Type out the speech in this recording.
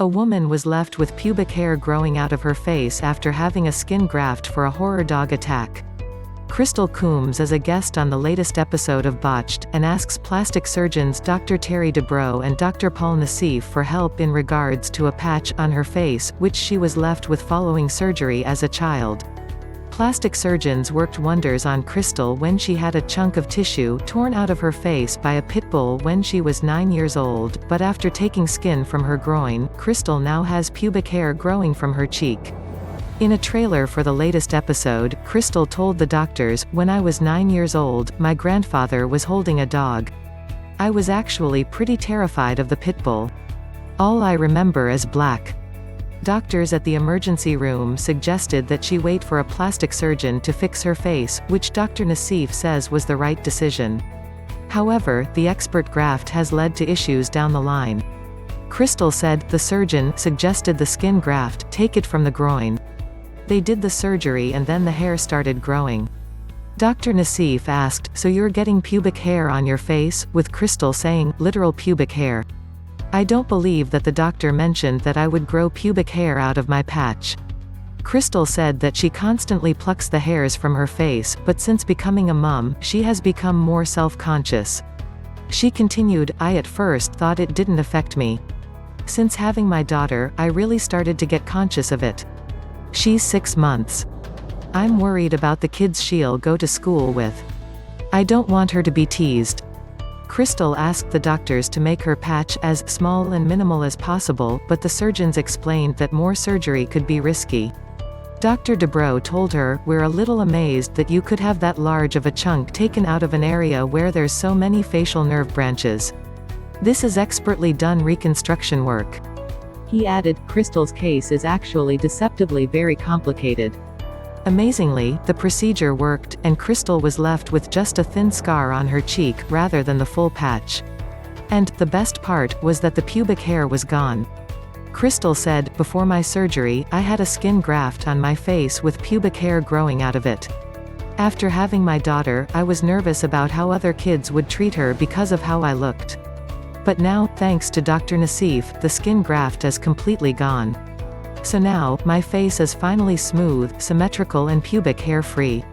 A woman was left with pubic hair growing out of her face after having a skin graft for a horror dog attack. Crystal Coombs is a guest on the latest episode of Botched, and asks plastic surgeons Dr. Terry Dubrow and Dr. Paul Nassif for help in regards to a patch on her face, which she was left with following surgery as a child. Plastic surgeons worked wonders on Crystal when she had a chunk of tissue torn out of her face by a pit bull when she was 9 years old, but after taking skin from her groin, Crystal now has pubic hair growing from her cheek. In a trailer for the latest episode, Crystal told the doctors, "When I was 9 years old, my grandfather was holding a dog. I was actually pretty terrified of the pit bull. All I remember is black." Doctors at the emergency room suggested that she wait for a plastic surgeon to fix her face, which Dr. Nassif says was the right decision. However, the expert graft has led to issues down the line. Crystal said, "The surgeon suggested the skin graft, take it from the groin. They did the surgery and then the hair started growing." Dr. Nassif asked, "So you're getting pubic hair on your face?" with Crystal saying, "Literal pubic hair. I don't believe that the doctor mentioned that I would grow pubic hair out of my patch." Crystal said that she constantly plucks the hairs from her face, but since becoming a mum, she has become more self-conscious. She continued, "I at first thought it didn't affect me. Since having my daughter, I really started to get conscious of it. She's 6 months. I'm worried about the kids she'll go to school with. I don't want her to be teased." Crystal asked the doctors to make her patch as small and minimal as possible, but the surgeons explained that more surgery could be risky. Dr. Dubrow told her, "We're a little amazed that you could have that large of a chunk taken out of an area where there's so many facial nerve branches. This is expertly done reconstruction work." He added, "Crystal's case is actually deceptively very complicated." Amazingly, the procedure worked, and Crystal was left with just a thin scar on her cheek, rather than the full patch. And, the best part, was that the pubic hair was gone. Crystal said, "Before my surgery, I had a skin graft on my face with pubic hair growing out of it. After having my daughter, I was nervous about how other kids would treat her because of how I looked. But now, thanks to Dr. Nassif, the skin graft is completely gone. So now, my face is finally smooth, symmetrical and pubic hair free."